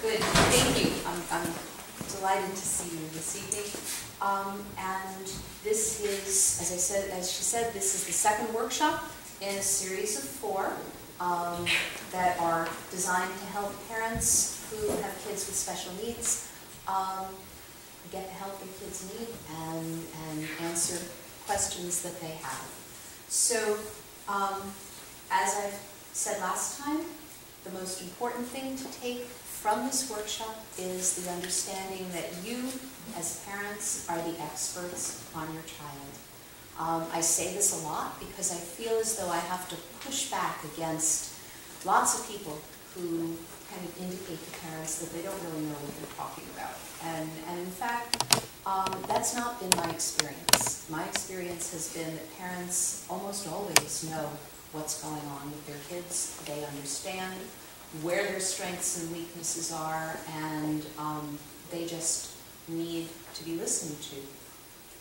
Good, thank you. I'm delighted to see you this evening. And this is, as she said, this is the second workshop in a series of 4 that are designed to help parents who have kids with special needs get the help their kids need and answer questions that they have. So, as I said last time, the most important thing to take from this workshop is the understanding that you, as parents, are the experts on your child. I say this a lot because I feel as though I have to push back against lots of people who kind of indicate to parents that they don't really know what they're talking about. And in fact, that's not been my experience. My experience has been that parents almost always know what's going on with their kids. They understand where their strengths and weaknesses are, and they just need to be listened to,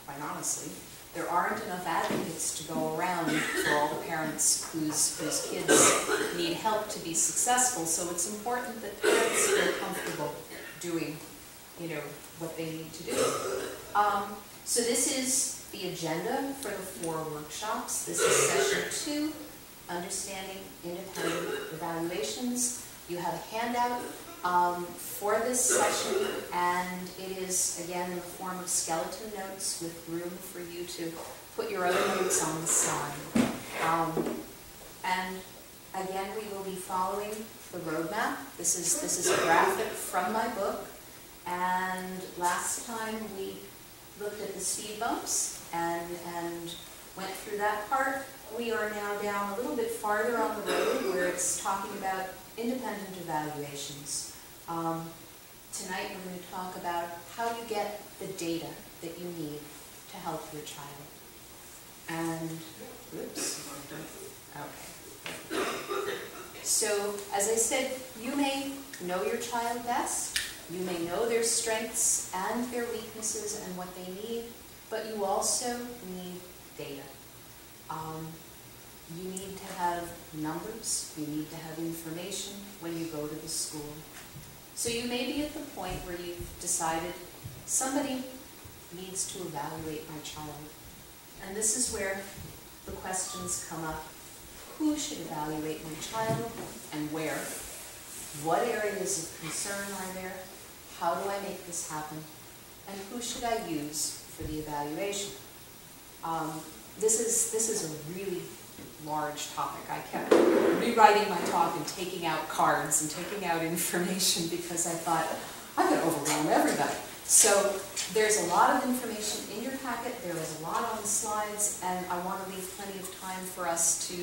quite honestly. There aren't enough advocates to go around for all the parents whose kids need help to be successful, so it's important that parents feel comfortable doing, what they need to do. So this is the agenda for the 4 workshops. This is session 2, Understanding Independent Evaluations. You have a handout for this session, and it is, again, in the form of skeleton notes with room for you to put your other notes on the side. And again, we will be following the roadmap. This is a graphic from my book, and last time we looked at the speed bumps and went through that part. We are now down a little bit farther on the road where it's talking about independent evaluations. Tonight we're going to talk about how you get the data that you need to help your child. And, oops, okay. So, as I said, you may know your child best. You may know their strengths and their weaknesses and what they need, but you also need data. You need to have numbers, you need to have information when you go to the school. So you may be at the point where you've decided somebody needs to evaluate my child. And this is where the questions come up. Who should evaluate my child and where? What areas of concern are there? How do I make this happen? And who should I use for the evaluation? This is a really large topic. I kept rewriting my talk and taking out cards and taking out information because I thought, I'm going to overwhelm everybody. So there's a lot of information in your packet, there is a lot on the slides, and I want to leave plenty of time for us to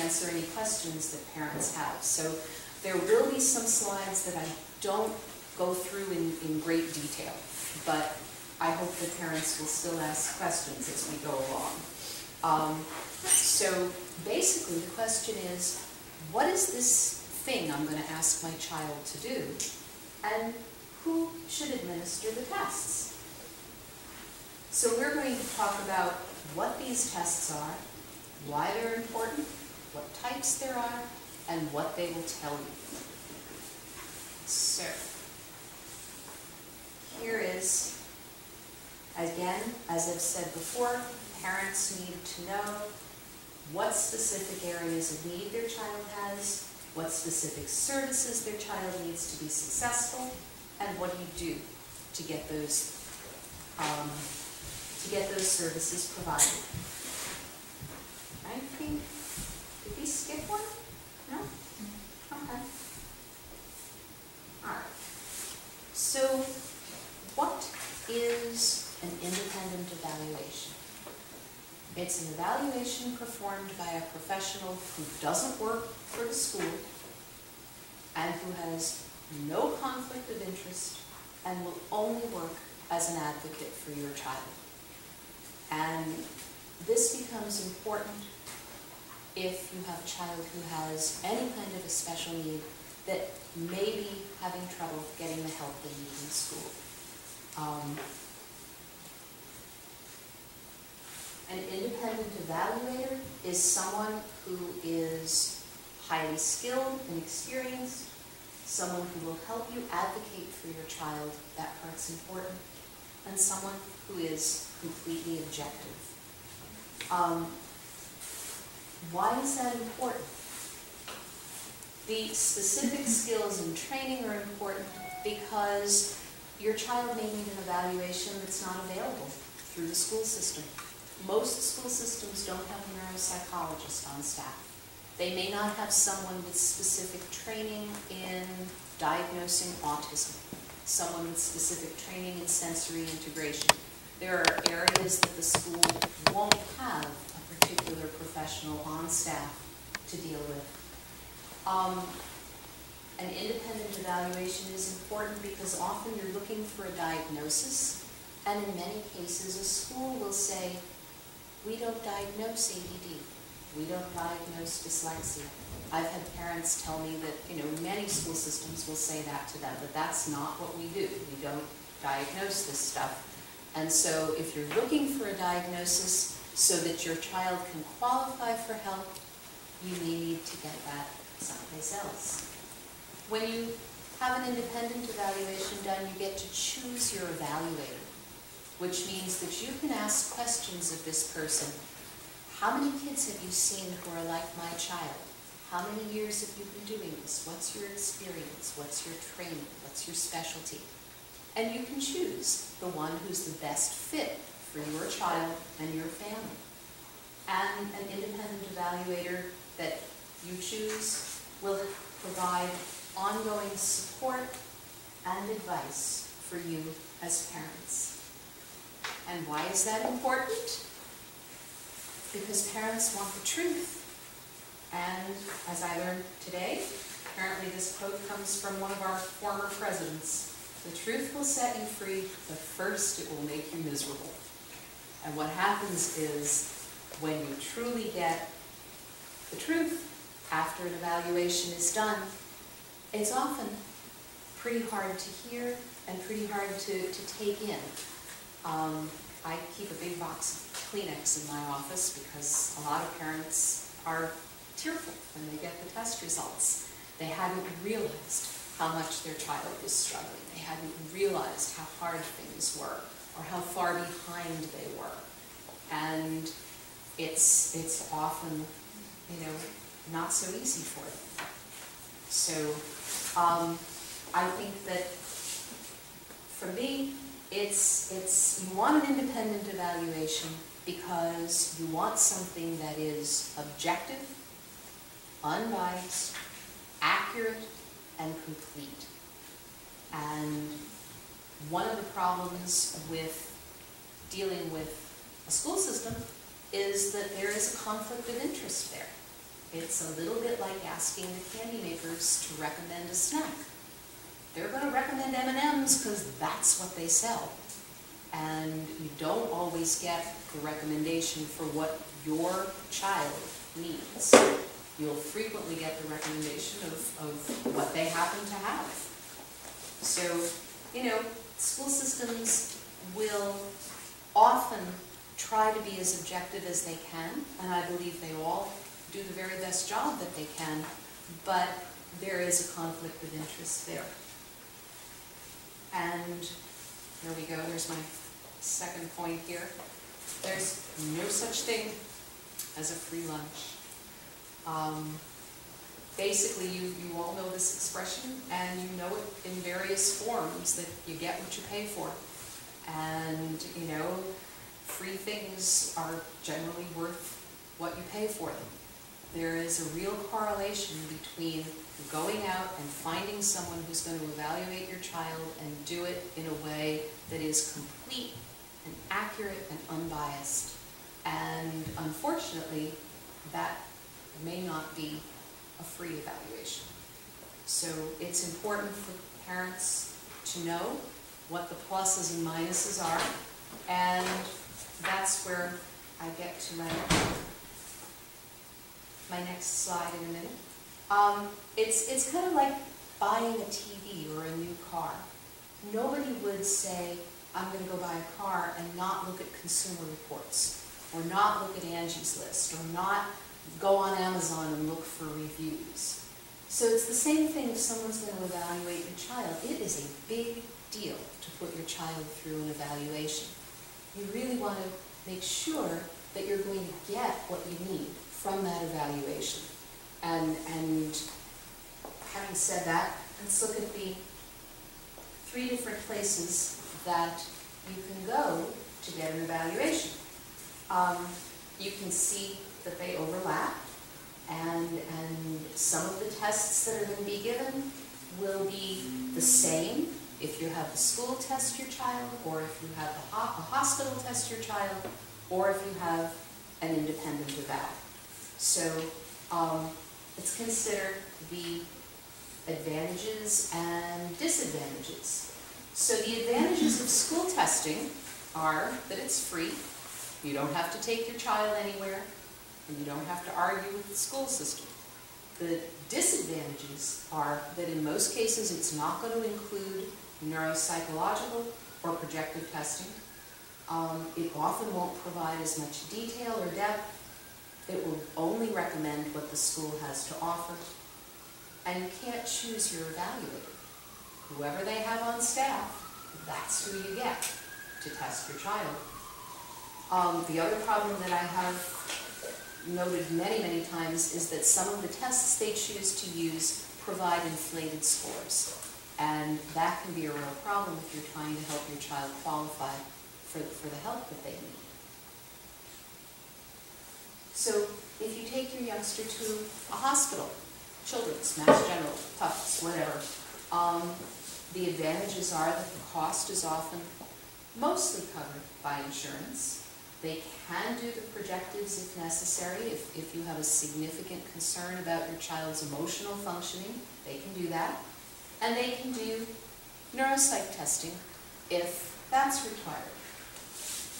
answer any questions that parents have. So there will be some slides that I don't go through in great detail, but I hope that parents will still ask questions as we go along. So basically the question is, what is this thing I'm going to ask my child to do, and who should administer the tests? So we're going to talk about what these tests are, why they're important, what types there are, and what they will tell you. So here is, again, as I've said before, parents need to know what specific areas of need their child has, what specific services their child needs to be successful, and what do you do to get those services provided. I think, did we skip one? No? Okay. All right. So, what is an independent evaluation? It's an evaluation performed by a professional who doesn't work for the school and who has no conflict of interest and will only work as an advocate for your child. And this becomes important if you have a child who has any kind of a special need that may be having trouble getting the help they need in school. An independent evaluator is someone who is highly skilled and experienced, someone who will help you advocate for your child, that part's important, and someone who is completely objective. Why is that important? The specific skills and training are important because your child may need an evaluation that's not available through the school system. Most school systems don't have a neuropsychologist on staff. They may not have someone with specific training in diagnosing autism, someone with specific training in sensory integration. There are areas that the school won't have a particular professional on staff to deal with. An independent evaluation is important because often you're looking for a diagnosis, and in many cases a school will say, we don't diagnose ADD, we don't diagnose dyslexia. I've had parents tell me that, many school systems will say that to them, but that's not what we do. We don't diagnose this stuff. And so if you're looking for a diagnosis so that your child can qualify for help, you may need to get that someplace else. When you have an independent evaluation done, you get to choose your evaluator, which means that you can ask questions of this person. How many kids have you seen who are like my child? How many years have you been doing this? What's your experience? What's your training? What's your specialty? And you can choose the one who's the best fit for your child and your family. And an independent evaluator that you choose will provide ongoing support and advice for you as parents. And why is that important? Because parents want the truth. And as I learned today, apparently this quote comes from one of our former presidents. The truth will set you free, but first it will make you miserable. And what happens is when you truly get the truth after an evaluation is done, it's often pretty hard to hear and pretty hard to take in. I keep a big box of Kleenex in my office because a lot of parents are tearful when they get the test results. They hadn't realized how much their child was struggling. They hadn't realized how hard things were or how far behind they were. And it's often, not so easy for them. So I think that for me, you want an independent evaluation because you want something that is objective, unbiased, accurate, and complete. And one of the problems with dealing with a school system is that there is a conflict of interest there. It's a little bit like asking the candy makers to recommend a snack. They're going to recommend M&Ms because that's what they sell. And you don't always get the recommendation for what your child needs. You'll frequently get the recommendation of what they happen to have. So, school systems will often try to be as objective as they can, and I believe they all do the very best job that they can, but there is a conflict of interest there. And there we go, there's my second point here. There's no such thing as a free lunch. Basically, you all know this expression, and you know it in various forms, that you get what you pay for. And, free things are generally worth what you pay for them. There is a real correlation between going out and finding someone who's going to evaluate your child and do it in a way that is complete and accurate and unbiased. And unfortunately, that may not be a free evaluation. So it's important for parents to know what the pluses and minuses are, and that's where I get to my next slide in a minute. It's kind of like buying a TV or a new car. Nobody would say, I'm going to go buy a car and not look at Consumer Reports, or not look at Angie's List, or not go on Amazon and look for reviews. So it's the same thing if someone's going to evaluate your child. It is a big deal to put your child through an evaluation. You really want to make sure that you're going to get what you need from that evaluation. And having said that, let's look at the 3 different places that you can go to get an evaluation. You can see that they overlap, and some of the tests that are going to be given will be the same if you have the school test your child, or if you have a hospital test your child, or if you have an independent eval. So let's consider the advantages and disadvantages. So the advantages of school testing are that it's free, you don't have to take your child anywhere, and you don't have to argue with the school system. The disadvantages are that in most cases it's not going to include neuropsychological or projective testing. It often won't provide as much detail or depth. It will only recommend what the school has to offer. And you can't choose your evaluator. Whoever they have on staff, that's who you get to test your child. The other problem that I have noted many, many times is that some of the tests they choose to use provide inflated scores. And that can be a real problem if you're trying to help your child qualify for the help that they need. So if you take your youngster to a hospital, Children's, Mass General, Tufts, whatever, the advantages are that the cost is often mostly covered by insurance. They can do the projectives if necessary. If you have a significant concern about your child's emotional functioning, they can do that. And they can do neuropsych testing if that's required.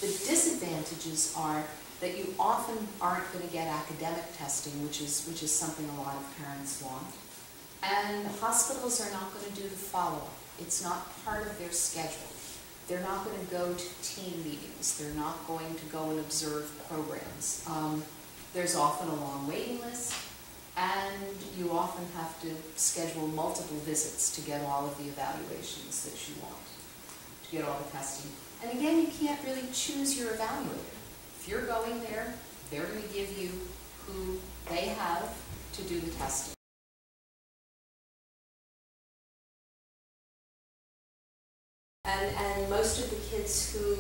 The disadvantages are that you often aren't going to get academic testing, which is something a lot of parents want. And hospitals are not going to do the follow-up. It's not part of their schedule. They're not going to go to team meetings. They're not going to go and observe programs. There's often a long waiting list, and you often have to schedule multiple visits to get all of the evaluations that you want, to get all the testing. And again, you can't really choose your evaluator. If you're going there, they're going to give you who they have to do the testing. And most of the kids who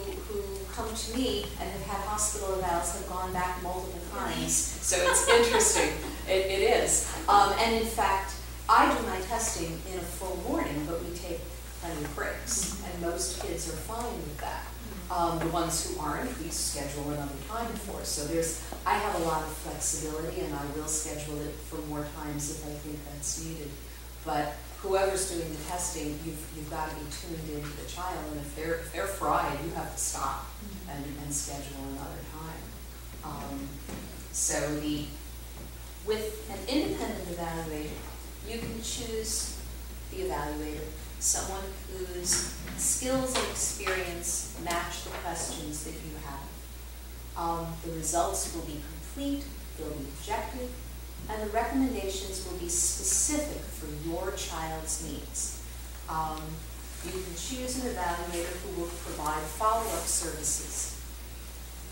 come to me and have had hospital evals have gone back multiple times. So it's interesting. It is. And in fact, I do my testing in a full morning, but we take plenty of breaks. And most kids are fine with that. The ones who aren't, we schedule another time for. So I have a lot of flexibility, and I will schedule it for more times if I think that's needed. But whoever's doing the testing, you've got to be tuned into the child, and if they're fried, you have to stop and schedule another time. With an independent evaluator, you can choose the evaluator, someone whose skills and experience match the questions that you have. The results will be complete, they'll be objective, and the recommendations will be specific for your child's needs. You can choose an evaluator who will provide follow-up services.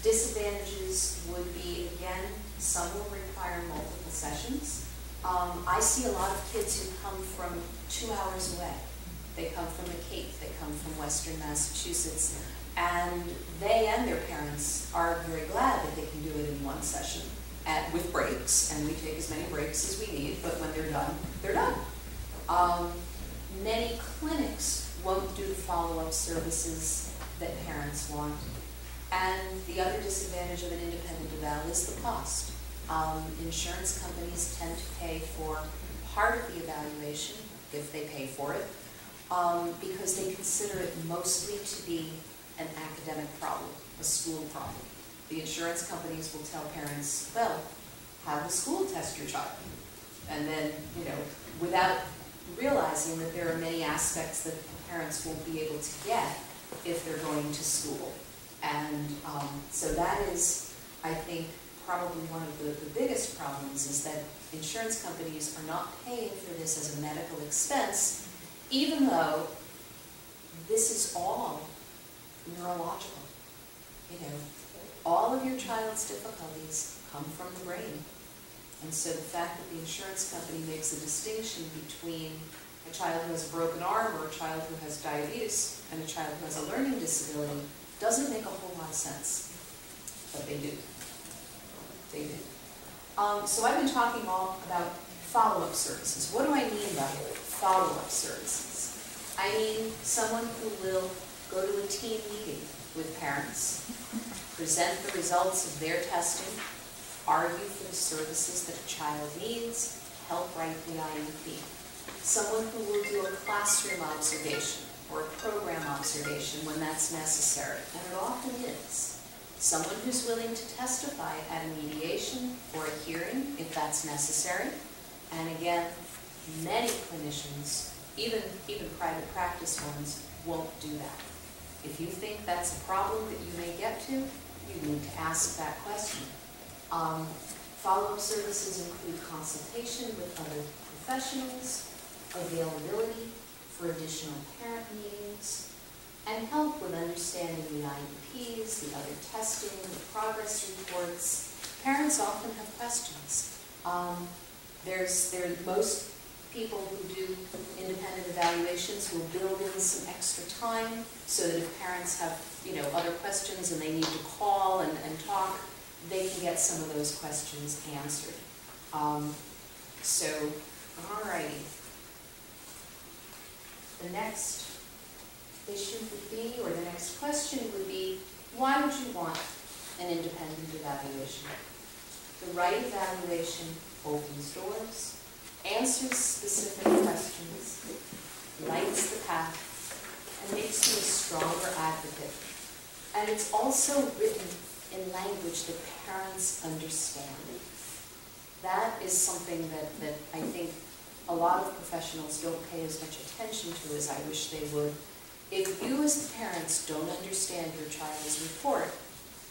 Disadvantages would be, again, some will require multiple sessions. I see a lot of kids who come from 2 hours away. They come from the Cape, they come from Western Massachusetts, and they and their parents are very glad that they can do it in one session. With breaks, and we take as many breaks as we need, but when they're done, they're done. Many clinics won't do the follow-up services that parents want. And the other disadvantage of an independent eval is the cost. Insurance companies tend to pay for part of the evaluation, if they pay for it, because they consider it mostly to be an academic problem, a school problem. The insurance companies will tell parents, well, have the school test your child. And then, without realizing that there are many aspects that parents won't be able to get if they're going to school. And so that is, I think, probably one of the biggest problems, is that insurance companies are not paying for this as a medical expense, even though this is all neurological. You know, all of your child's difficulties come from the brain. And so the fact that the insurance company makes a distinction between a child who has a broken arm or a child who has diabetes and a child who has a learning disability doesn't make a whole lot of sense. But they do. They do. So I've been talking all about follow-up services. What do I mean by follow-up services? I mean someone who will go to a team meeting with parents, present the results of their testing, argue for the services that a child needs, help write the IEP. Someone who will do a classroom observation or a program observation when that's necessary, and it often is. Someone who's willing to testify at a mediation or a hearing if that's necessary. And again, many clinicians, even private practice ones, won't do that. If you think that's a problem that you may get to, you need to ask that question. Follow-up services include consultation with other professionals, availability for additional parent meetings, and help with understanding the IEPs, the other testing, the progress reports. Parents often have questions. Most people who do independent evaluations will build in some extra time so that if parents have, other questions and they need to call and talk, they can get some of those questions answered. Alrighty. The next issue would be, or the next question would be, why would you want an independent evaluation? The right evaluation opens doors, answers specific questions, lights the path, and makes you a stronger advocate. And it's also written in language that parents understand. That is something that I think a lot of professionals don't pay as much attention to as I wish they would. If you as the parents don't understand your child's report,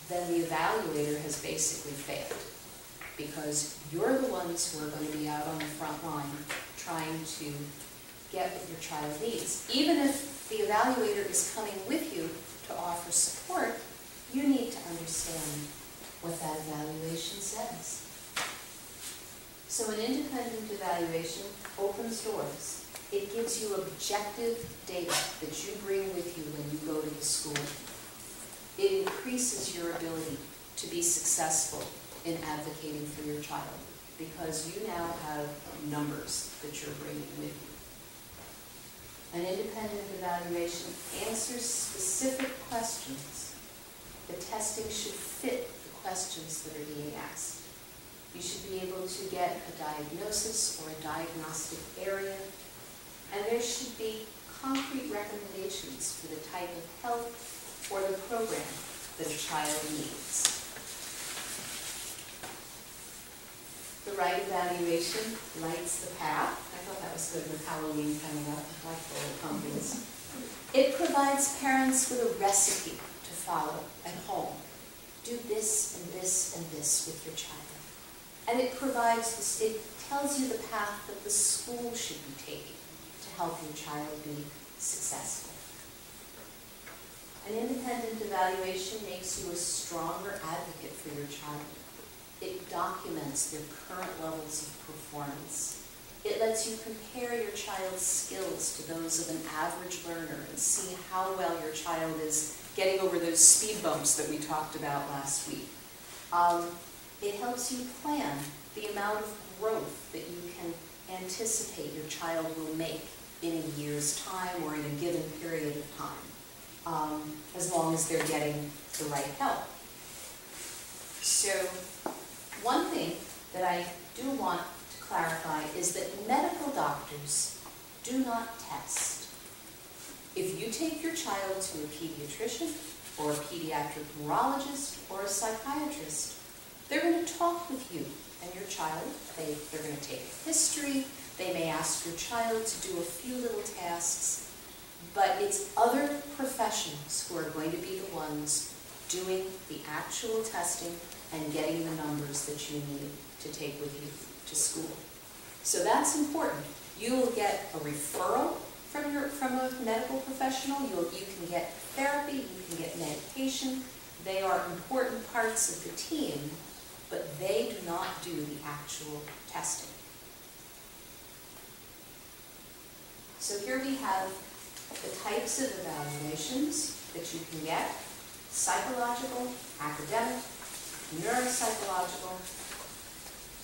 then the evaluator has basically failed, because you're the ones who are going to be out on the front line trying to get what your child needs. Even if the evaluator is coming with you to offer support, you need to understand what that evaluation says. So an independent evaluation opens doors. It gives you objective data that you bring with you when you go to the school. It increases your ability to be successful in advocating for your child, because you now have numbers that you're bringing with you. An independent evaluation answers specific questions. The testing should fit the questions that are being asked. You should be able to get a diagnosis or a diagnostic area, and there should be concrete recommendations for the type of help or the program that a child needs. The right evaluation lights the path. I thought that was good with Halloween coming up. I like the little pumpkins. It provides parents with a recipe to follow at home. Do this and this and this with your child. And it tells you the path that the school should be taking to help your child be successful. An independent evaluation makes you a stronger advocate for your child. It documents their current levels of performance. It lets you compare your child's skills to those of an average learner and see how well your child is getting over those speed bumps that we talked about last week. It helps you plan the amount of growth that you can anticipate your child will make in a year's time or in a given period of time, as long as they're getting the right help. So one thing that I do want to clarify is that medical doctors do not test. If you take your child to a pediatrician or a pediatric neurologist or a psychiatrist, they're going to talk with you and your child. They're going to take a history. They may ask your child to do a few little tasks, but it's other professionals who are going to be the ones doing the actual testing and getting the numbers that you need to take with you to school. So that's important. You will get a referral from a medical professional. You can get therapy, you can get medication. They are important parts of the team, but they do not do the actual testing. So here we have the types of evaluations that you can get: psychological, academic, neuropsychological.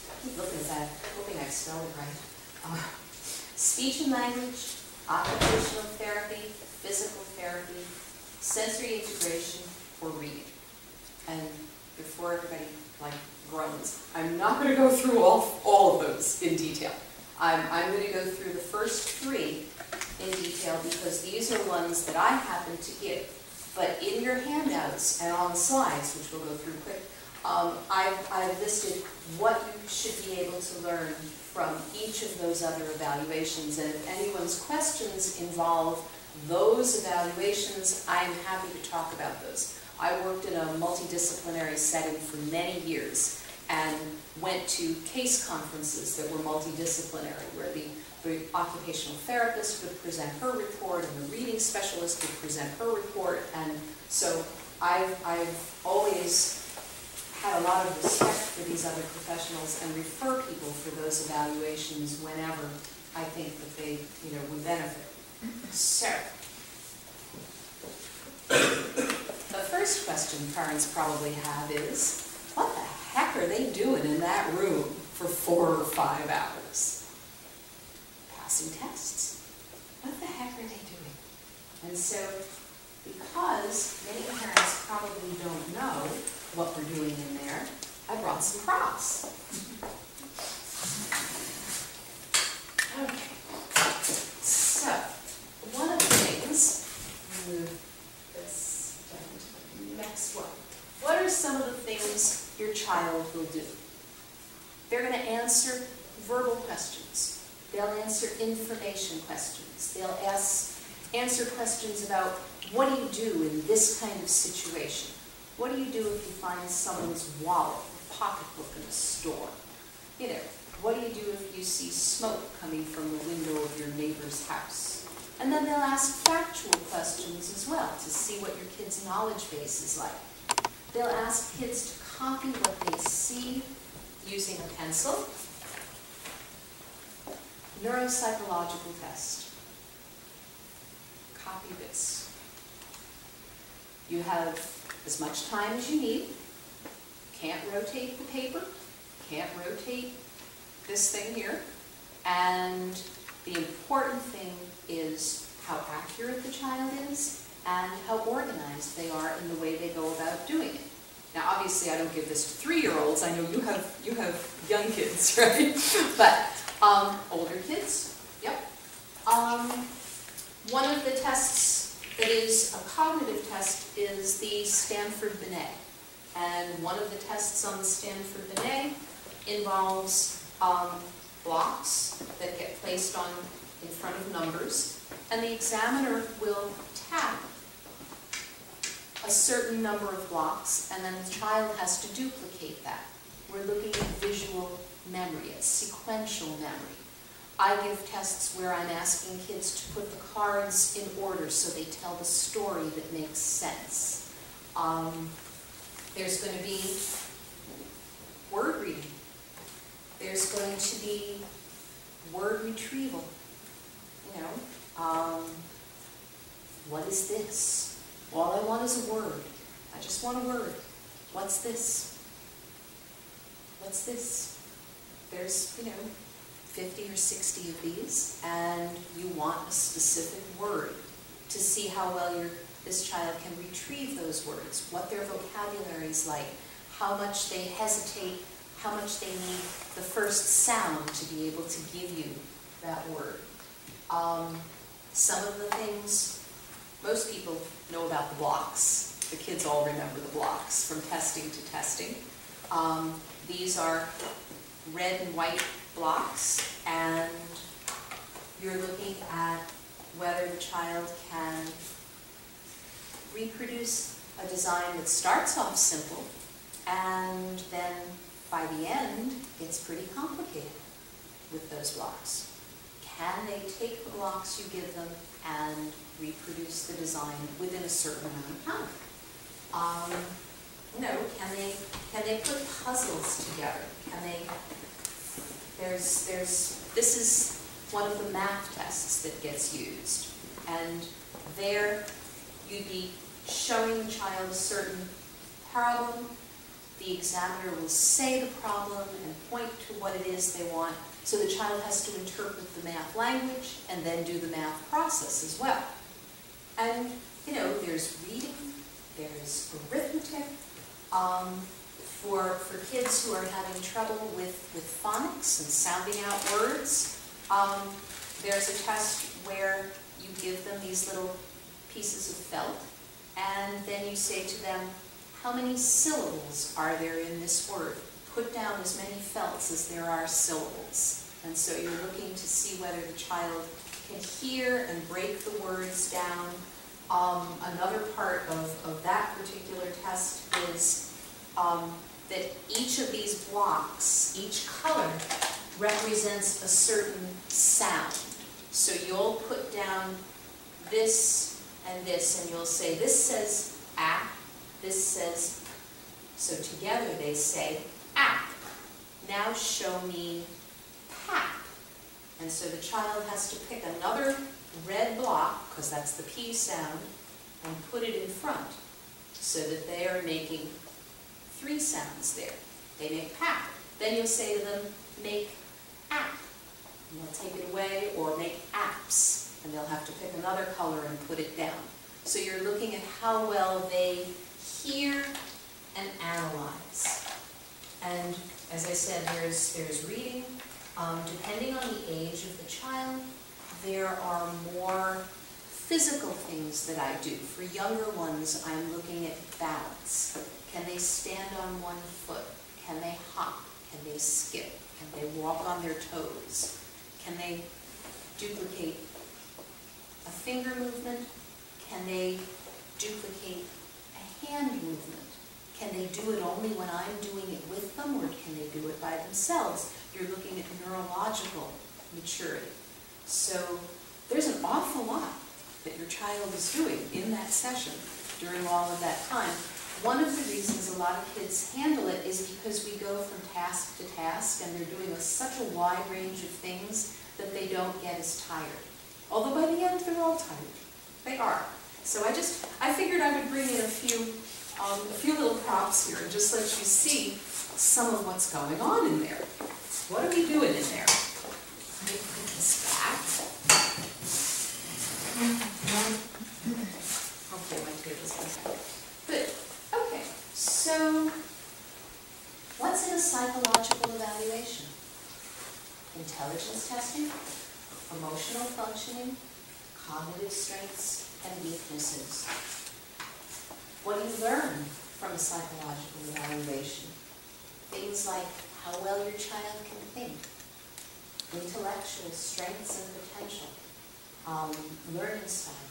I keep looking at that, hoping I spelled it right. Speech and language, occupational therapy, physical therapy, sensory integration, or reading. And before everybody groans, I'm not going to go through all of those in detail. I'm going to go through the first three in detail because these are ones that I happen to give. But in your handouts and on the slides, which we'll go through quick, I've listed what you should be able to learn from each of those other evaluations. And if anyone's questions involve those evaluations, I'm happy to talk about those. I worked in a multidisciplinary setting for many years and went to case conferences that were multidisciplinary, where the occupational therapist would present her report and the reading specialist would present her report. And so I've always had a lot of respect for these other professionals and refer people for those evaluations whenever I think that they would benefit. So, the first question parents probably have is, what the heck are they doing in that room for 4 or 5 hours? Passing tests. What the heck are they doing? And so, because many parents probably don't know what we're doing in there, I brought some props. Okay. So, one of the things, move this down to the next one. What are some of the things your child will do? They're going to answer verbal questions. They'll answer information questions. They'll answer questions about, what do you do in this kind of situation? What do you do if you find someone's wallet or pocketbook in a store? What do you do if you see smoke coming from the window of your neighbor's house? And then they'll ask factual questions as well to see what your kid's knowledge base is like. They'll ask kids to copy what they see using a pencil. Neuropsychological test. Copy this. You have as much time as you need. Can't rotate the paper. Can't rotate this thing here. And the important thing is how accurate the child is and how organized they are in the way they go about doing it. Now, obviously, I don't give this to 3-year-olds. I know you have young kids, right? But older kids, yep. One of the tests that is a cognitive test is the Stanford-Binet. And one of the tests on the Stanford-Binet involves blocks that get placed in front of numbers, and the examiner will tap a certain number of blocks, and then the child has to duplicate that. We're looking at visual memory, at sequential memory. I give tests where I'm asking kids to put the cards in order so they tell the story that makes sense. There's going to be word reading. There's going to be word retrieval. What is this? All I want is a word. I just want a word. What's this? What's this? There's, 50 or 60 of these, and you want a specific word to see how well this child can retrieve those words, what their vocabulary is like, how much they hesitate, how much they need the first sound to be able to give you that word. Some of the things, most people know about the blocks. The kids all remember the blocks from testing to testing. These are red and white blocks, and you're looking at whether the child can reproduce a design that starts off simple and then by by the end, it's pretty complicated with those blocks. Can they take the blocks you give them and reproduce the design within a certain amount of time? Can they put puzzles together? This is one of the math tests that gets used. And there you'd be showing the child a certain problem. The examiner will say the problem and point to what it is they want. So the child has to interpret the math language and then do the math process as well. And, there's reading, there's arithmetic. For kids who are having trouble with phonics and sounding out words, there's a test where you give them these little pieces of felt, and then you say to them, how many syllables are there in this word? Put down as many felts as there are syllables. And so you're looking to see whether the child can hear and break the words down. Another part of that particular test is that each of these blocks, each color, represents a certain sound. So you'll put down this, and you'll say, this says ah, this says, so together they say ah. Now show me pap. And so the child has to pick another red block, because that's the P sound, and put it in front, so that they are making 3 sounds there. They make pap. Then you'll say to them, make app. And they'll take it away, or make apps. And they'll have to pick another color and put it down. So you're looking at how well they hear and analyze. And as I said, there's reading. Depending on the age of the child, there are more physical things that I do. For younger ones, I'm looking at balance. Can they stand on one foot? Can they hop? Can they skip? Can they walk on their toes? Can they duplicate a finger movement? Can they duplicate a hand movement? Can they do it only when I'm doing it with them, or can they do it by themselves? You're looking at neurological maturity. So there's an awful lot that your child is doing in that session during all of that time. One of the reasons a lot of kids handle it is because we go from task to task, and they're doing such a wide range of things that they don't get as tired. Although by the end, they're all tired. They are. So I figured I would bring in a few little props here and just let you see some of what's going on in there. What are we doing in there? Let me put this back. Okay, my table's back. Good. Okay, so what's in a psychological evaluation? Intelligence testing, emotional functioning, cognitive strengths, and weaknesses. What do you learn from a psychological evaluation? Things like how well your child can think, intellectual strengths and potential, learning style,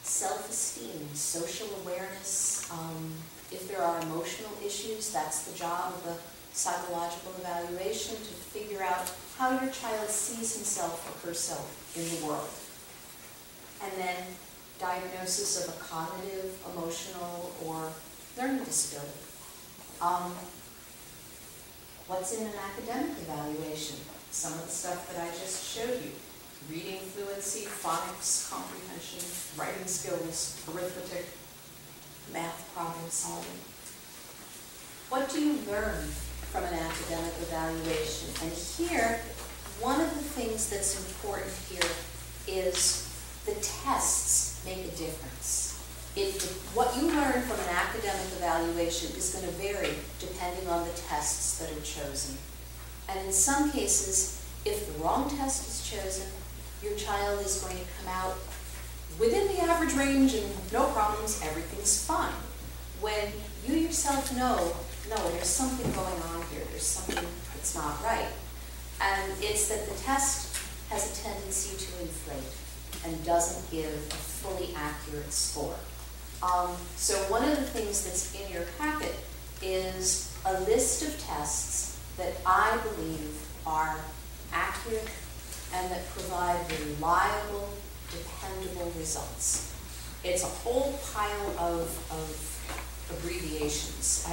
self-esteem, social awareness. If there are emotional issues, that's the job of a psychological evaluation, to figure out how your child sees himself or herself in the world. And then diagnosis of a cognitive, emotional, or learning disability. What's in an academic evaluation? Some of the stuff that I just showed you. Reading fluency, phonics, comprehension, writing skills, arithmetic, math problem solving. What do you learn from an academic evaluation? And here, one of the things that's important here is the tests make a difference. What you learn from an academic evaluation is going to vary depending on the tests that are chosen. And in some cases, if the wrong test is chosen, your child is going to come out within the average range and no problems, everything's fine. When you yourself know, no, there's something going on here, there's something that's not right. And it's that the test has a tendency to inflate and doesn't give a fully accurate score. So one of the things that's in your packet is a list of tests that I believe are accurate and that provide reliable, dependable results. It's a whole pile of abbreviations.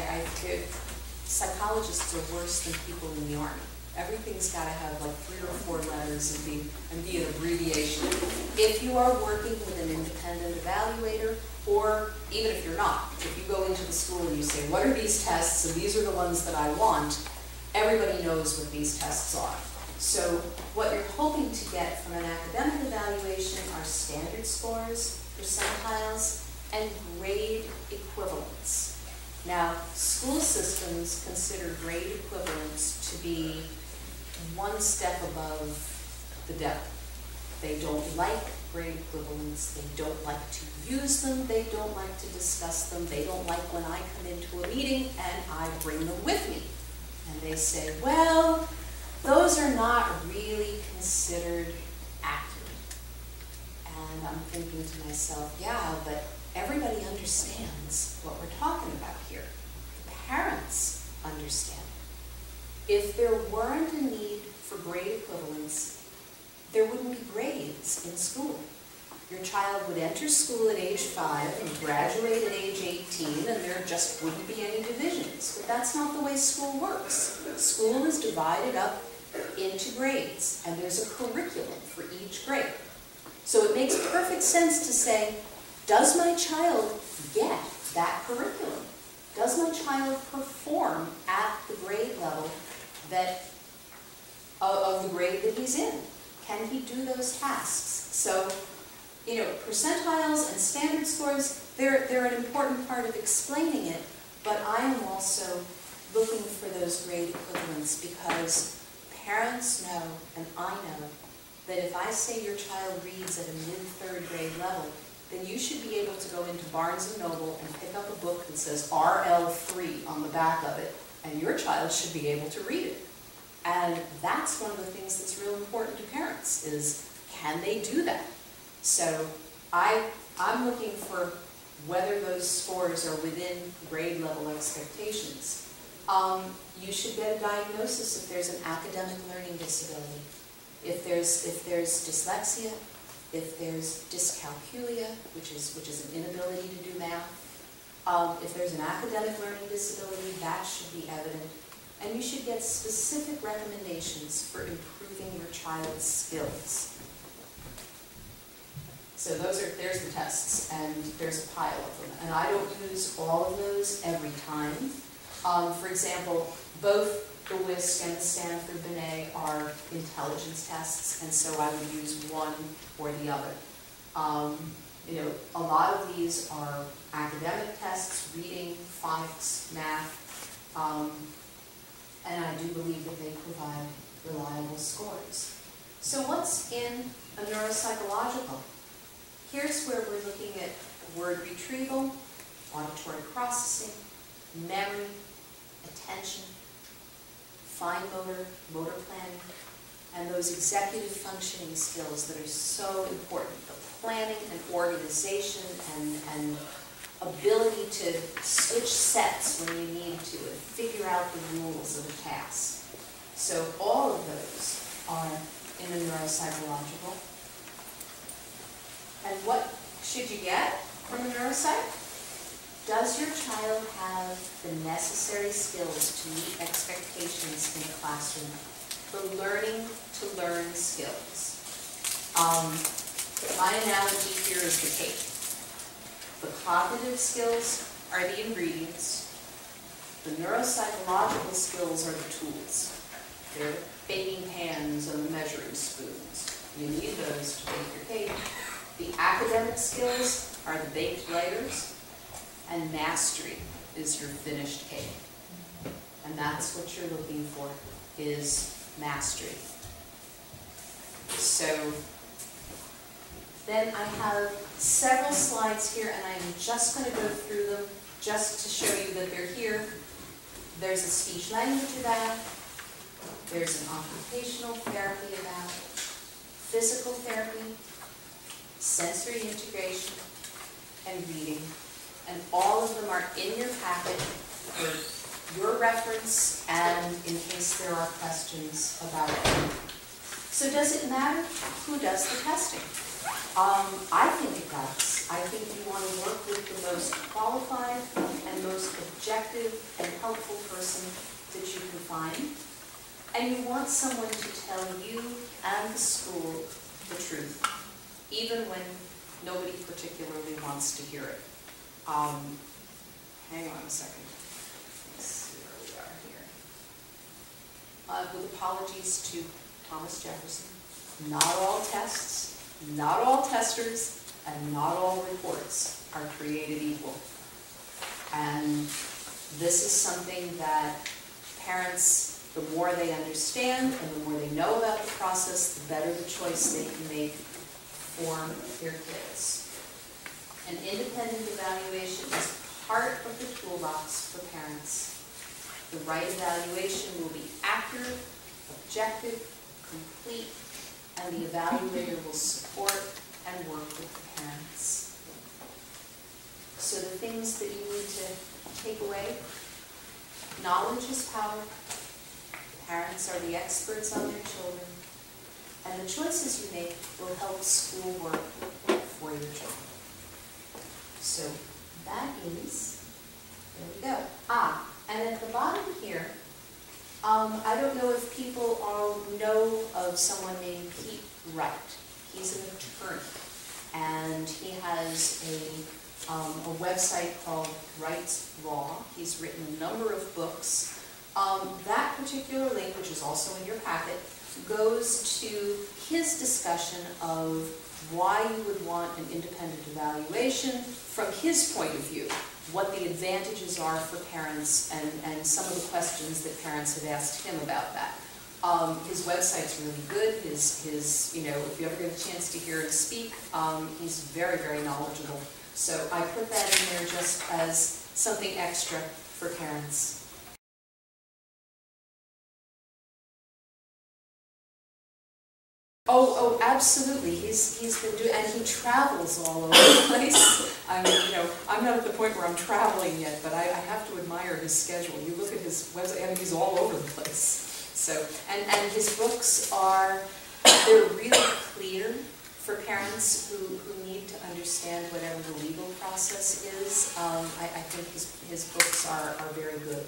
Psychologists are worse than people in the Army. Everything's got to have like 3 or 4 letters and be an abbreviation. If you are working with an independent evaluator, or even if you're not, if you go into the school and you say, what are these tests, and these are the ones that I want, everybody knows what these tests are. So what you're hoping to get from an academic evaluation are standard scores, percentiles, and grade equivalents. Now, school systems consider grade equivalents to be one step above the devil. They don't like grade equivalents, they don't like to use them, they don't like to discuss them, they don't like when I come into a meeting and I bring them with me. And they say, well, those are not really considered accurate. And I'm thinking to myself, yeah, but everybody understands what we're talking about here. Parents understand. If there weren't a need for grade equivalents, there wouldn't be grades in school. Your child would enter school at age 5 and graduate at age 18, and there just wouldn't be any divisions. But that's not the way school works. School is divided up into grades, and there's a curriculum for each grade. So it makes perfect sense to say, does my child get that curriculum? Does my child perform at the grade level of the grade that he's in? Can he do those tasks? So, you know, percentiles and standard scores, they're an important part of explaining it, but I am also looking for those grade equivalents because parents know, and I know, that if I say your child reads at a mid-3rd grade level, then you should be able to go into Barnes & Noble and pick up a book that says RL3 on the back of it, and your child should be able to read it. And that's one of the things that's real important to parents, is can they do that? So I'm looking for whether those scores are within grade level expectations. You should get a diagnosis if there's an academic learning disability, if there's dyslexia, if there's dyscalculia, which is an inability to do math. If there's an academic learning disability, that should be evident. And you should get specific recommendations for improving your child's skills. So there's the tests, and there's a pile of them. And I don't use all of those every time. For example, both the WISC and the Stanford Binet are intelligence tests, and so I would use one or the other. You know, a lot of these are academic tests, reading, phonics, math, and I do believe that they provide reliable scores. So what's in a neuropsychological? Here's where we're looking at word retrieval, auditory processing, memory, attention, fine motor planning, and those executive functioning skills that are so important. The planning and organization and ability to switch sets when you need to and figure out the rules of a task. So all of those are in a neuropsychological. And what should you get from a neuropsych? Does your child have the necessary skills to meet expectations in the classroom? The learning to learn skills. My analogy here is the cake. The cognitive skills are the ingredients. The neuropsychological skills are the tools. They're the baking pans and the measuring spoons. You need those to bake your cake. The academic skills are the baked layers, and mastery is your finished cake. And that's what you're looking for, is mastery. So then I have several slides here, and I'm just going to go through them just to show you that they're here. There's a speech-language eval, there's an occupational therapy eval, physical therapy, sensory integration, and reading. And all of them are in your packet for your reference and in case there are questions about it. So does it matter who does the testing? I think it does. I think you want to work with the most qualified and most objective and helpful person that you can find. And you want someone to tell you and the school the truth, even when nobody particularly wants to hear it. Hang on a second. Let's see where we are here. With apologies to Thomas Jefferson, not all tests, not all testers, and not all reports are created equal. And this is something that parents, the more they understand and the more they know about the process, the better the choice they can make for their kids. An independent evaluation is part of the toolbox for parents. The right evaluation will be accurate, objective, complete, and the evaluator will support and work with the parents. So the things that you need to take away: knowledge is power. Parents are the experts on their children, and the choices you make will help school work for your children. So that is, there we go. And at the bottom here, I don't know if people all know of someone named Pete Wright. He's an attorney, and he has a website called Wright's Law. He's written a number of books. That particular link, which is also in your packet, goes to his discussion of why you would want an independent evaluation from his point of view, what the advantages are for parents, and some of the questions that parents have asked him about that. His website's really good. His you know, if you ever get a chance to hear him speak, he's very, very knowledgeable. So I put that in there just as something extra for parents. Oh, absolutely. He's been doing, and he travels all over the place. I mean, you know, I'm not at the point where I'm traveling yet, but I have to admire his schedule. You look at his website, I mean, he's all over the place. So, and his books they're really clear for parents who need to understand whatever the legal process is. I think his books are very good.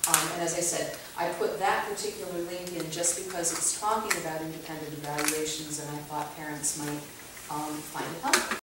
And as I said, I put that particular link in just because it's talking about independent evaluations, and I thought parents might find it helpful.